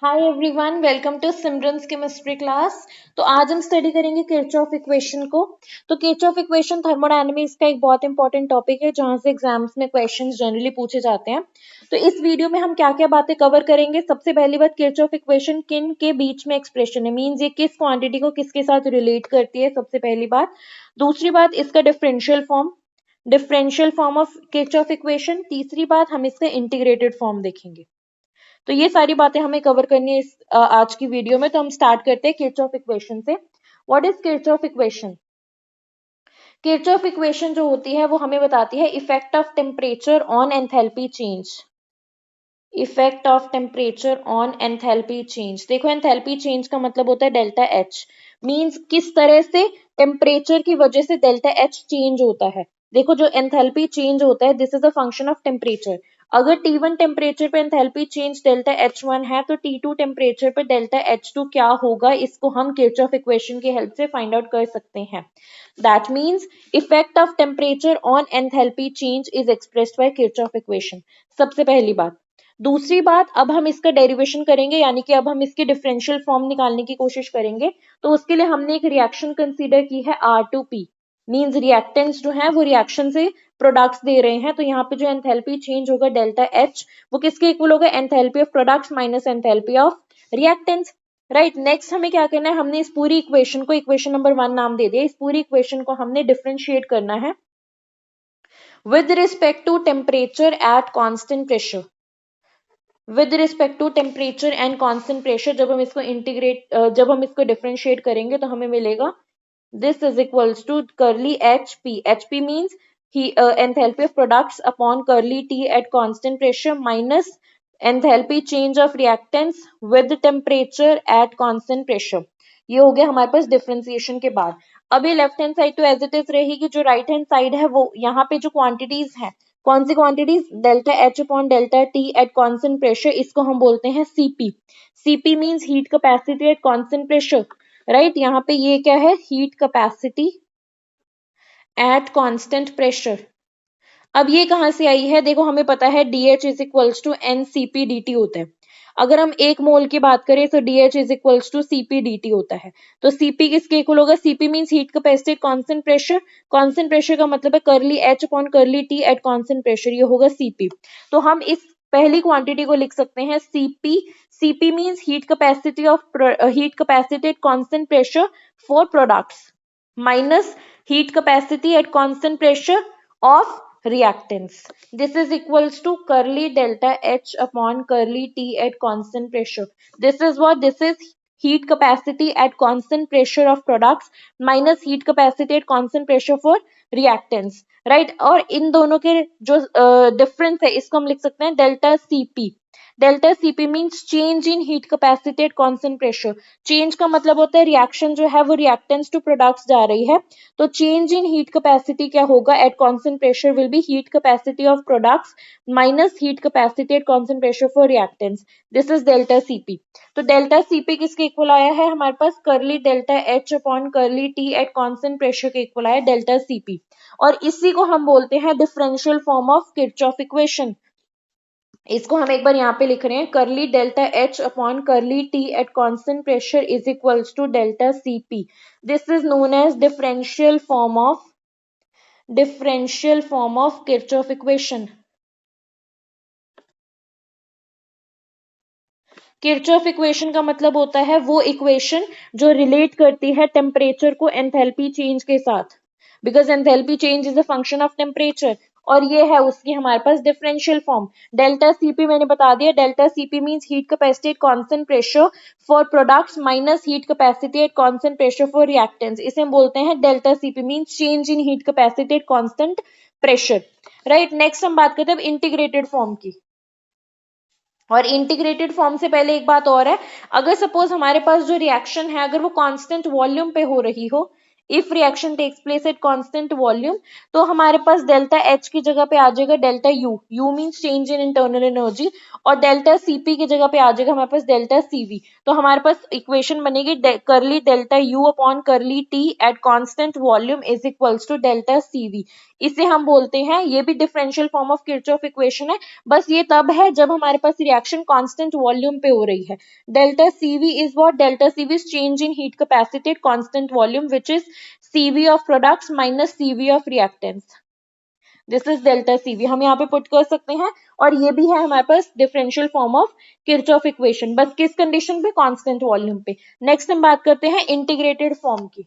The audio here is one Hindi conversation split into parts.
Hi everyone, welcome to Simran's chemistry class. तो आज हम स्टडी करेंगे किरचॉफ इक्वेशन को। तो किरचॉफ इक्वेशन थर्मोडायनेमिक्स का एक बहुत इंपॉर्टेंट टॉपिक है जहां से एग्जाम्स में क्वेश्चंस जनरली पूछे जाते हैं। तो इस वीडियो में हम क्या क्या बातें कवर करेंगे। सबसे पहली बात, किरचॉफ इक्वेशन किन के बीच में एक्सप्रेशन है, मींस ये किस क्वांटिटी को किसके साथ रिलेट करती है, सबसे पहली बात। दूसरी बात, इसका differential form of Kirchhoff equation. तीसरी बात, हम इसका इंटीग्रेटेड फॉर्म देखेंगे। तो ये सारी बातें हमें कवर करनी है इस आज की वीडियो में। तो हम स्टार्ट करते हैं किरचॉफ इक्वेशन से। What is Kirchhoff equation? Kirchhoff equation जो होती है वो हमें बताती है effect of temperature on enthalpy change. Effect of temperature on enthalpy change. देखो, एंथैल्पी चेंज का मतलब होता है डेल्टा एच। मींस किस तरह से टेम्परेचर की वजह से डेल्टा एच चेंज होता है। देखो, जो एंथैल्पी चेंज होता है this is a function of temperature. अगर T1 टेम्परेचर पे एंथैल्पी चेंज डेल्टा H1 है तो T2 टेम्परेचर पे डेल्टा H2 क्या होगा, इसको हम किरचॉफ इक्वेशन की हेल्प से फाइंड आउट कर सकते हैं। That means effect of temperature on enthalpy change is expressed by Kirchhoff equation. सबसे पहली बात। दूसरी बात, अब हम इसका डेरिवेशन करेंगे, यानी कि अब हम इसकी डिफरेंशियल फॉर्म निकालने की कोशिश करेंगे। तो उसके लिए हमने एक रिएक्शन कंसीडर की है R2P। मींस रिएक्टेंट्स जो है वो रिएक्शन से प्रोडक्ट्स दे रहे हैं। तो यहाँ पे जो एंथैल्पी चेंज होगा डेल्टा एच, वो किसके इक्वल होगा, enthalpy of products minus enthalpy of reactants. Right, next हमें क्या करना है, हमने इस पूरी इक्वेशन को इक्वेशन नंबर 1 नाम दे दिया। इस पूरी इक्वेशन को हमने डिफरेंशिएट करना है with respect to temperature at constant pressure. With respect to temperature and constant pressure जब हम इसको डिफरेंशिएट करेंगे तो हमें मिलेगा this is equals to curly HP. HP means enthalpy of products upon curly T at constant pressure minus enthalpy change of reactants with temperature at constant pressure. ये हो गया हमारे पास डिफरेंशिएशन के बाद। अब ये लेफ्ट हैंड साइड तो एज इट इज रहेगी, जो राइट हैंड साइड है वो यहाँ पे जो क्वांटिटीज है, कौन सी quantities, delta H upon delta T at constant pressure, इसको हम बोलते हैं CP. CP means heat capacity at constant pressure. Right, यहाँ पे ये क्या है, heat capacity at constant pressure. अब ये कहां से आई है, देखो हमें पता है DH is equals to NCP dt होता है। अगर हम एक मोल की बात करें तो DH is equals to CP dt होता है। तो सीपी किसके इक्वल होगा, CP means heat capacity constant pressure. Constant pressure का मतलब है curly H upon curly T at constant pressure, ये होगा सीपी। तो हम इस पहली क्वांटिटी को लिख सकते हैं CP. CP means heat capacity at constant pressure for products minus heat capacity at constant pressure of reactants. This is equals to curly delta H upon curly T at constant pressure. This is what? This is heat capacity at constant pressure of products minus heat capacity at constant pressure for reactants. Right? और इन दोनों के जो डिफरेंस है इसको हम लिख सकते हैं delta CP. Delta CP means change in heat capacity at constant pressure. Change का मतलब होता है रिएक्शन जो है वो रिएक्टेंट्स टू प्रोडक्ट्स जा रही है, तो चेंज इन हीट कैपेसिटी क्या होगा, eight constant pressure will be heat capacity of products minus heat capacity at constant pressure for reactants. This is delta CP। तो डेल्टा CP किसके इक्वल आया है हमारे पास, करली delta H upon curly T at constant pressure के इक्वल आया डेल्टा CP। और इसी को हम बोलते हैं differential form of Kirchhoff equation. इसको हम एक बार यहाँ पे लिख रहे हैं, curly delta H upon curly T at constant pressure is equals to delta CP. This is known as differential form of Kirchhoff equation. Kirchhoff equation का मतलब होता है वो इक्वेशन जो रिलेट करती है टेम्परेचर को एंथैल्पी चेंज के साथ, because enthalpy change is a function of temperature. और ये है उसकी हमारे पास डिफरेंशियल फॉर्म। डेल्टा CP मैंने बता दिया, delta CP means heat capacity at constant pressure for products minus heat capacity at constant pressure for reactants. इसे हम बोलते हैं delta CP means change in heat capacity at constant pressure. Right, next हम बात करते हैं इंटीग्रेटेड फॉर्म की। और इंटीग्रेटेड फॉर्म से पहले एक बात और है, अगर सपोज हमारे पास जो रिएक्शन है अगर वो कांस्टेंट वॉल्यूम पे हो रही हो, if reaction takes place at constant volume, तो हमारे पास डेल्टा H की जगह पे आ जाएगा delta U। U means change in internal energy. और डेल्टा CP की जगह पे आ जाएगा हमारे पास डेल्टा CV। तो हमारे पास इक्वेशन बनेगी curly delta U upon curly T at constant volume is equals to delta CV। इसे हम बोलते हैं, ये भी differential form of Kirchhoff equation है, बस ये तब है जब हमारे पास रिएक्शन कांस्टेंट वॉल्यूम पे हो रही है। Delta CV is what? Delta CV is change in heat capacity at constant volume which is CV of products minus CV of reactants. This is delta CV, हम यहाँ पे पुट कर सकते हैं, और ये भी है हमारे पास differential form of Kirchhoff equation, बस किस कंडीशन पे? कांस्टेंट वॉल्यूम पे। नेक्स्ट हम बात करते हैं इंटीग्रेटेड फॉर्म की।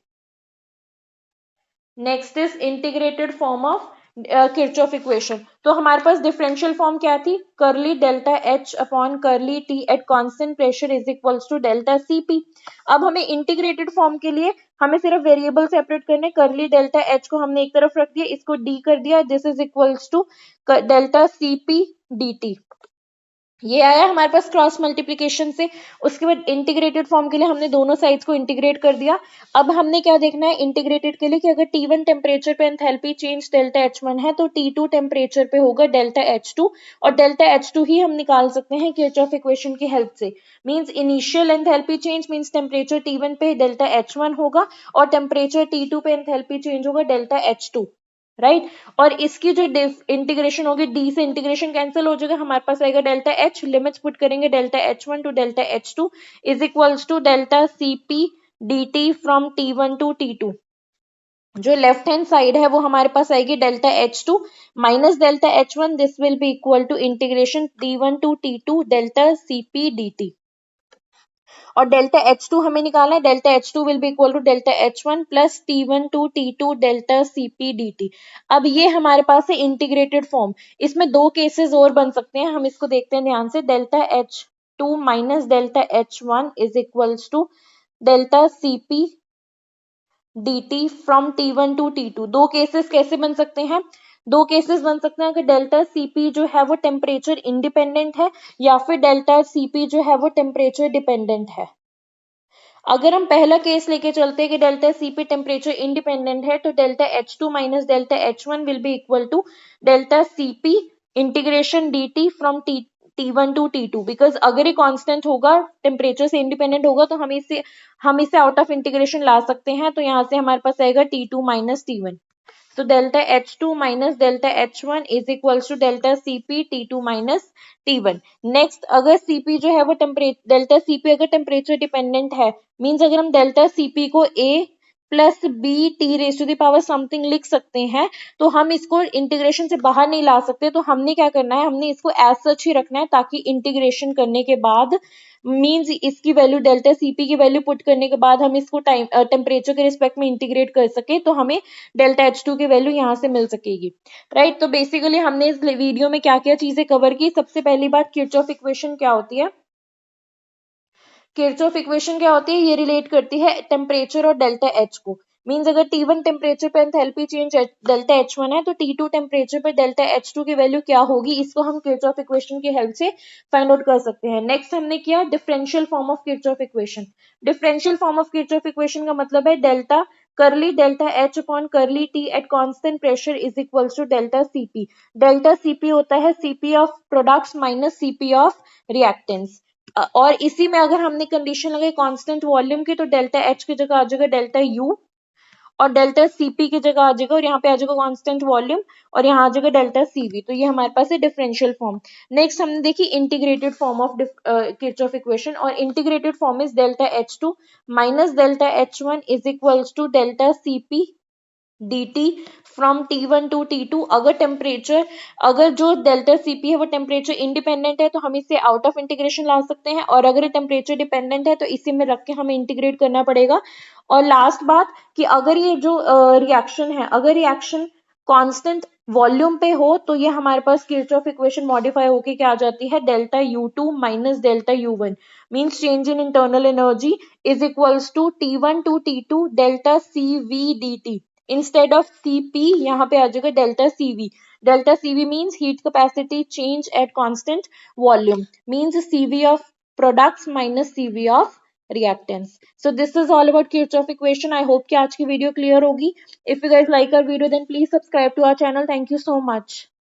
Next is integrated form of Kirchhoff equation. तो हमारे पास डिफरेंशियल फॉर्म क्या थी? Curly delta H upon curly T at constant pressure is equals to delta CP। अब हमें इंटीग्रेटेड फॉर्म के लिए हमें सिर्फ वेरिएबल सेपरेट करने, करली डेल्टा H को हमने एक तरफ रख दिया, इसको D कर दिया, this is equals to delta CP dt। ये आया हमारे पास क्रॉस मल्टीप्लिकेशन से। उसके बाद इंटीग्रेटेड फॉर्म के लिए हमने दोनों साइड्स को इंटीग्रेट कर दिया। अब हमने क्या देखना है इंटीग्रेटेड के लिए कि अगर T1 टेम्परेचर पे एंथैल्पी चेंज डेल्टा H1 है तो T2 टेम्परेचर पे होगा डेल्टा H2, और डेल्टा H2 ही हम निकाल सकते हैं किरचॉफ इक्वेशन की हेल्प से। Means initial enthalpy change means temperature T1 पे डेल्टा H1 होगा और टेम्परेचर T2 पे एंथैल्पी चेंज होगा डेल्टा H2, राइट और इसकी जो इंटीग्रेशन होगी, डी से इंटीग्रेशन कैंसिल हो जाएगा, हमारे पास आएगा डेल्टा H, लिमिट्स पुट करेंगे delta H1 to delta H2 is equals to delta CP dt from T1 to T2। जो लेफ्ट हैंड साइड है वो हमारे पास आएगी delta H2 minus delta H1, this will be equal to integration T1 to T2 delta CP dt। और डेल्टा H2 हमें निकालना है, delta H2 will be equal to delta H1 plus T1 to T2 delta CP dt। अब ये हमारे पास है इंटीग्रेटेड फॉर्म। इसमें दो केसेस और बन सकते हैं, हम इसको देखते हैं ध्यान से। Delta H2 minus delta H1 is equals to delta CP dt from T1 to T2। दो केसेस कैसे बन सकते हैं? दो केसेस बन सकते हैं कि डेल्टा CP जो है वो टेम्परेचर इंडिपेंडेंट है या फिर डेल्टा CP जो है वो टेम्परेचर डिपेंडेंट है। अगर हम पहला केस लेके चलते हैं कि डेल्टा CP टेम्परेचर इंडिपेंडेंट है तो delta H2 minus delta H1 will be equal to delta CP integration dt from T1 to T2, because अगर ये कांस्टेंट होगा, टेम्परेचर से इंडिपेंडेंट होगा तो हम इसे आउट ऑफ इंटीग्रेशन ला सकते हैं। तो यहाँ से हमारे पास आएगा T2 minus T1। So delta H2 minus delta H1 is equals to delta CP T2 minus T1। Next अगर CP जो है वो डेल्टा CP अगर टेम्परेचर डिपेंडेंट है, मींस अगर हम डेल्टा CP को A plus B T raise to the power something लिख सकते हैं, तो हम इसको इंटीग्रेशन से बाहर नहीं ला सकते। तो हमने क्या करना है, हमने इसको एज सच ही रखना है ताकि इंटीग्रेशन करने के बाद मींस इसकी वैल्यू डेल्टा CP की वैल्यू पुट करने के बाद हम इसको टेम्परेचर के रिस्पेक्ट में इंटीग्रेट कर सके तो हमें डेल्टा H2 की वैल्यू यहाँ से मिल सकेगी, राइट। तो बेसिकली हमने इस वीडियो में क्या क्या चीजें कवर की। सबसे पहली बात, किरचॉफ इक्वेशन क्या होती है। किरचॉफ इक्वेशन क्या होती है, ये रिलेट करती है टेम्परेचर और डेल्टा H को। मींस अगर T1 टेम्परेचर पे एंथैल्पी चेंज डेल्टा H1 है तो T2 टेम्परेचर पे डेल्टा H2 की वैल्यू क्या होगी, इसको हम किरचॉफ इक्वेशन की हेल्प से फाइंड आउट कर सकते हैं। नेक्स्ट हमने किया differential form of Kirchhoff equation. Differential form of Kirchhoff equation का मतलब है delta curly delta H upon curly T at constant pressure is equals to delta CP। Delta CP होता है CP of products minus CP of reactants. और इसी में अगर हमने कंडीशन लगाई कांस्टेंट वॉल्यूम की तो डेल्टा H की जगह आ जाएगा डेल्टा U और डेल्टा CP की जगह आ जाएगा, और यहाँ पे आ जाएगा कांस्टेंट वॉल्यूम और यहाँ आ जाएगा डेल्टा CV। तो ये हमारे पास है डिफरेंशियल फॉर्म। नेक्स्ट हमने देखी integrated form of Kirchhoff equation, और integrated form is delta H2 minus delta H1 is equals to delta CP dt from T1 to T2। अगर जो डेल्टा CP है वो टेम्परेचर इंडिपेंडेंट है तो हम इसे आउट ऑफ इंटीग्रेशन ला सकते हैं, और अगर ये टेम्परेचर डिपेंडेंट है तो इसी में रख के हमें इंटीग्रेट करना पड़ेगा। और लास्ट बात कि अगर ये जो रिएक्शन है, अगर रिएक्शन कांस्टेंट वॉल्यूम पे हो तो ये हमारे पास किरचॉफ इक्वेशन मॉडिफाई होके क्या आ जाती है, delta U2 minus delta U1 means change in internal energy is equals to T1 to T2 delta CV dt। Instead of CP यहाँ पे आ जाएगा delta CV। Delta CV means heat capacity change at constant volume means CV of products minus CV of reactants। So this is all about Kirchhoff equation. I hope कि आज की वीडियो क्लियर होगी। If you guys like our video then please subscribe to our channel. Thank you so much.